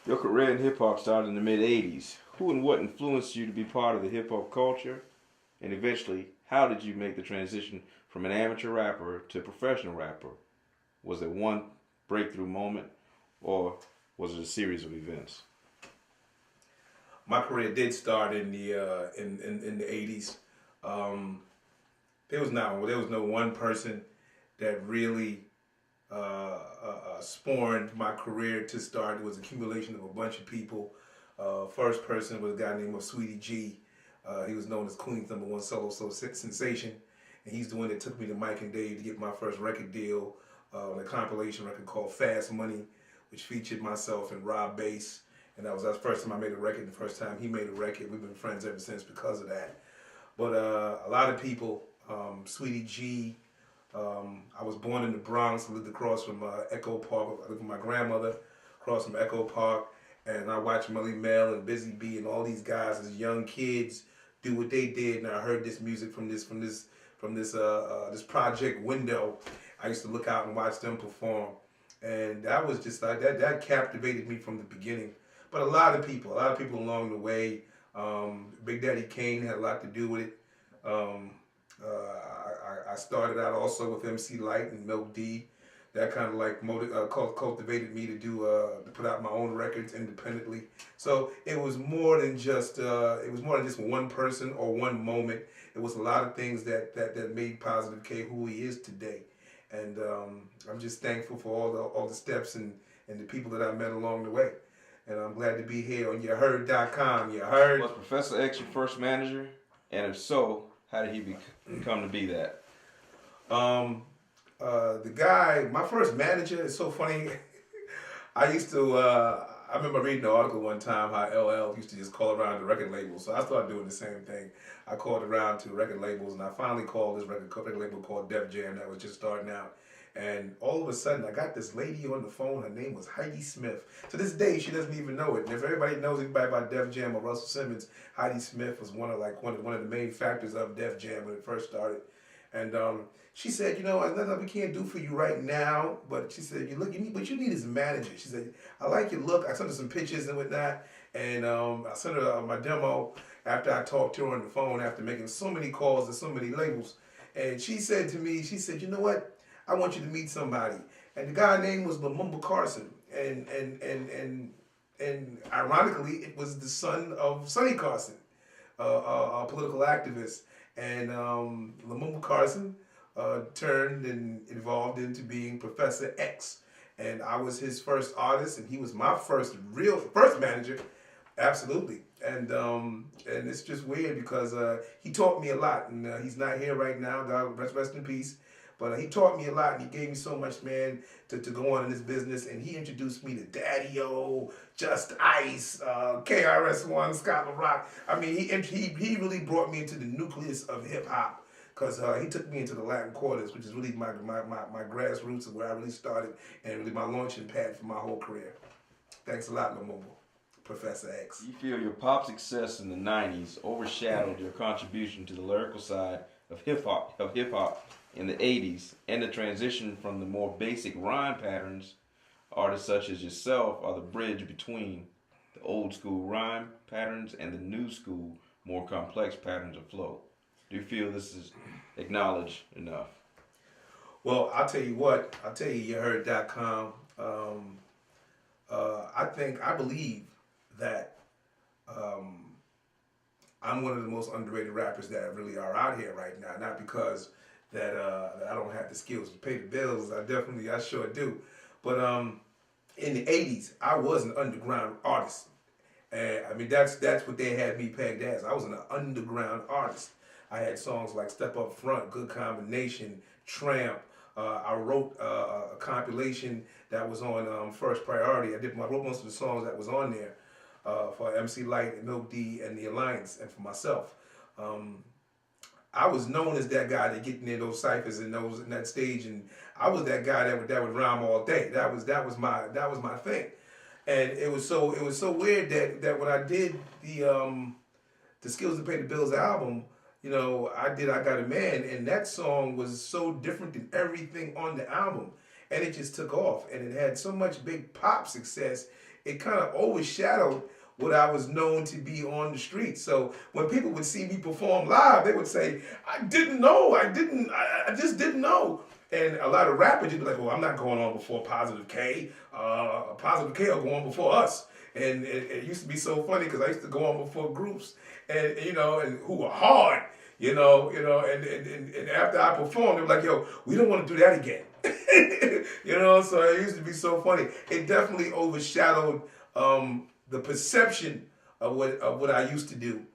Your career in hip hop started in the mid 80s. Who and what influenced you to be part of the hip hop culture? And eventually, how did you make the transition from an amateur rapper to a professional rapper? Was there one breakthrough moment or was it a series of events? My career did start in the in the '80s. Um, there was no one person that really spawned my career to start. It was an accumulation of a bunch of people. First person was a guy named Sweetie G. He was known as Queen's #1 solo sensation, and he's the one that took me to Mike and Dave to get my first record deal on a compilation record called Fast Money, which featured myself and Rob Bass. And that was the first time I made a record. The first time he made a record. We've been friends ever since because of that. But a lot of people, Sweetie G. I was born in the Bronx. I lived across from Echo Park. I lived with my grandmother across from Echo Park, and I watched Melly Mel and Busy Bee and all these guys as young kids do what they did. And I heard this music from this project window. I used to look out and watch them perform, and that was just like that captivated me from the beginning. But a lot of people along the way. Big Daddy Kane had a lot to do with it. I started out also with MC Light and Milk D. That kind of like cultivated me to to put out my own records independently. So it was more than just one person or one moment. It was a lot of things that made Positve K who he is today. And I'm just thankful for all the steps and the people that I met along the way. And I'm glad to be here on Yaheard.com. You heard? Was Professor X your first manager? And if so, how did he come to be that? The guy, my first manager, is so funny. I remember reading an article one time how LL used to just call around the record labels. So I started doing the same thing. I called around to record labels, and I finally called this record label called Def Jam that was just starting out. And all of a sudden, I got this lady on the phone. Her name was Heidi Smith. To this day, she doesn't even know it. And if everybody knows anybody about Def Jam or Russell Simmons, Heidi Smith was one of the main factors of Def Jam when it first started. And she said, there's nothing we can't do for you right now. But she said, what you need is a manager. She said, I like your look. I sent her some pictures and whatnot. And I sent her my demo after I talked to her on the phone after making so many calls to so many labels. And she said to me, you know what? I want you to meet somebody. And the guy's name was Lumumba Carson. And ironically, it was the son of Sonny Carson, a political activist. And Lumumba Carson turned and evolved into being Professor X. And I was his first artist, and he was my first manager. Absolutely. And it's just weird because he taught me a lot. And he's not here right now. God rest in peace. But he taught me a lot, and he gave me so much, man, to go on in this business. And he introduced me to Daddy-O, Just Ice, KRS-One, Scott LaRock. I mean, he really brought me into the nucleus of hip-hop because he took me into the Latin Quarters, which is really my grassroots of where I really started and really my launching pad for my whole career. Thanks a lot, Lumumba, Professor X. You feel your pop success in the 90s overshadowed your contribution to the lyrical side of hip-hop in the 80s, and the transition from the more basic rhyme patterns. Artists such as yourself are the bridge between the old school rhyme patterns and the new school, more complex patterns of flow. Do you feel this is acknowledged enough? Well, I'll tell you what. I'll tell you, Yaheard.com. I believe that I'm one of the most underrated rappers that really are out here right now. Not because that I don't have the skills to pay the bills. I sure do. But in the 80s, I was an underground artist. And I mean, that's what they had me pegged as. I was an underground artist. I had songs like Step Up Front, Good Combination, Tramp. I wrote a compilation that was on First Priority. I wrote most of the songs that was on there for MC Light and Milk D and The Alliance and for myself. I was known as that guy that get in those ciphers and in that stage, and I was that guy that would rhyme all day. That was my thing, and it was so weird that when I did the Skillz to Pay the Bills album, I Got a Man, and that song was so different than everything on the album, and it just took off, and it had so much big pop success. it kind of overshadowed what I was known to be on the street. So when people would see me perform live, they would say, I didn't know, I just didn't know. And a lot of rappers would be like, well, I'm not going on before Positve K. Positve K will go on before us. And it used to be so funny because I used to go on before groups and and who were hard, and after I performed, they were like, yo, we don't want to do that again. So it used to be so funny. It definitely overshadowed the perception of what I used to do.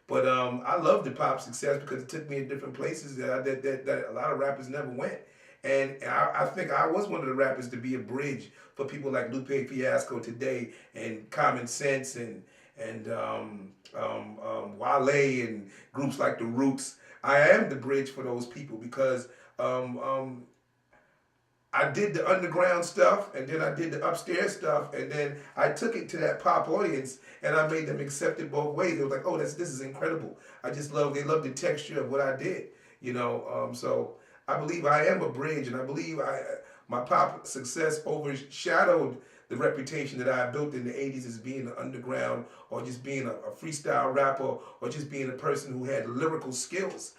But I love the pop success because it took me in different places that a lot of rappers never went. And I think I was one of the rappers to be a bridge for people like Lupe Fiasco today, and Common Sense, and Wale, and groups like The Roots. I am the bridge for those people because I did the underground stuff, and then I did the upstairs stuff, and then I took it to that pop audience, and I made them accept it both ways. They were like, "Oh, this is incredible." They love the texture of what I did, So I believe I am a bridge, and I believe my pop success overshadowed the reputation that I built in the 80s as being an underground, or just being a freestyle rapper, or just being a person who had lyrical skills,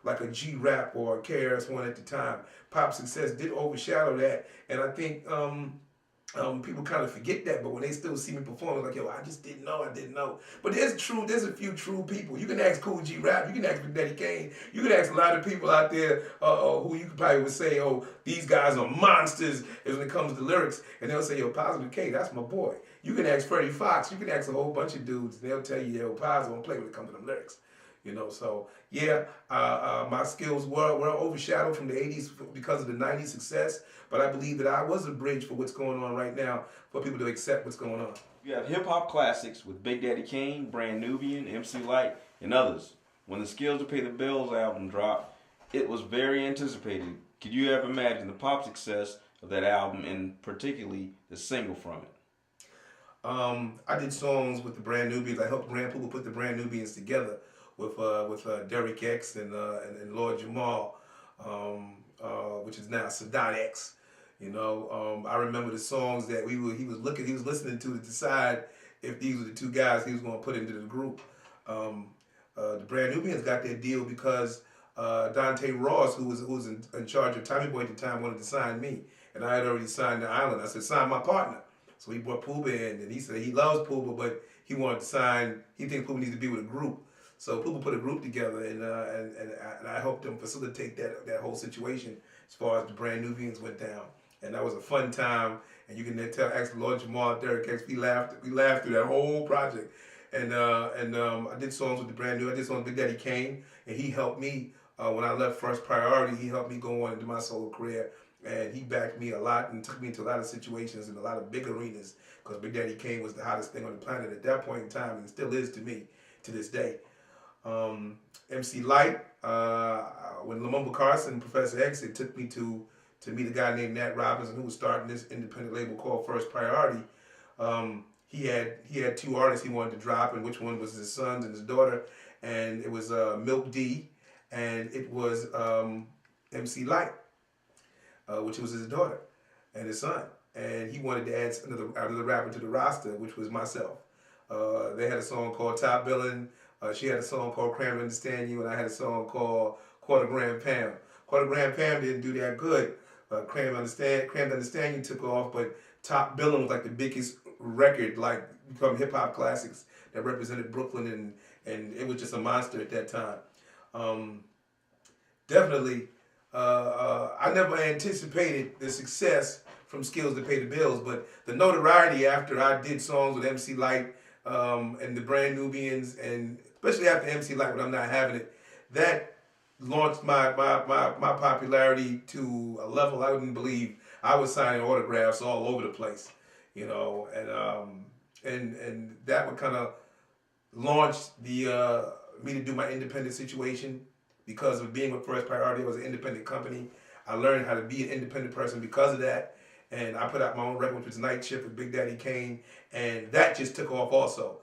like a G-Rap or a KRS-One at the time. Pop success did overshadow that, and I think people kind of forget that, but when they still see me perform, they're like, yo, I just didn't know. But there's a few true people. You can ask Cool G Rap, you can ask Big Daddy Kane, you can ask a lot of people out there who you could probably would say, oh, these guys are monsters when it comes to lyrics, and they'll say, yo, Positve K, that's my boy. You can ask Freddie Fox, you can ask a whole bunch of dudes, and they'll tell you, yo, Pos don't play when it comes to them lyrics. So yeah, my skills were overshadowed from the 80s because of the 90s success, but I believe that I was a bridge for what's going on right now, for people to accept what's going on. You have hip-hop classics with Big Daddy Kane, Brand Nubian, MC Lyte, and others. When the Skillz to Pay the Bills album dropped, it was very anticipated. Could you ever imagine the pop success of that album, and particularly the single from it? I did songs with the Brand Nubians. I helped Grand Poopa put the Brand Nubians together with Derek X and Lord Jamal, which is now Sadat X. I remember the songs that he was listening to decide if these were the two guys he was going to put into the group. The Brand Nubians got their deal because Dante Ross, who was in charge of Tommy Boy at the time, wanted to sign me, and I had already signed the Island. I said, sign my partner. So he brought Pooba in, and he said he loves Pooba, but he wanted to sign. He thinks Pooba needs to be with a group. So Pooba put a group together, and I helped them facilitate that whole situation as far as the Brand Nubians went down, and that was a fun time. And you can ask Lord Jamal, Derek X, we laughed through that whole project, and I did songs with the Brand New. I did songs with Big Daddy Kane, and he helped me when I left First Priority. He helped me go on into my solo career, and he backed me a lot and took me into a lot of situations in a lot of big arenas because Big Daddy Kane was the hottest thing on the planet at that point in time, and still is to me to this day. MC Lyte, when Lamumba Carson and Professor X, it took me to meet a guy named Nat Robinson who was starting this independent label called First Priority. He had two artists he wanted to drop, and which one was his sons and his daughter, and it was Milk D, and it was MC Lyte, which was his daughter and his son, and he wanted to add another rapper to the roster, which was myself. They had a song called Top Billin'. She had a song called Cram to Understand You, and I had a song called Quarter Gram Pam. Quarter Gram Pam didn't do that good. Cram to Understand You took off, but Top Billin' was like the biggest record, like from hip hop classics that represented Brooklyn, and it was just a monster at that time. Definitely, I never anticipated the success from Skillz to Pay the Bills, but the notoriety after I did songs with MC Lyte and the Brand Nubians, and especially after MC Lyte when I'm Not Having It, that launched my popularity to a level I wouldn't believe. I was signing autographs all over the place, and that would kind of launch the me to do my independent situation because of being with First Priority. It was an independent company. I learned how to be an independent person because of that, and I put out my own record, which was Night Shift with Big Daddy Kane, and that just took off also.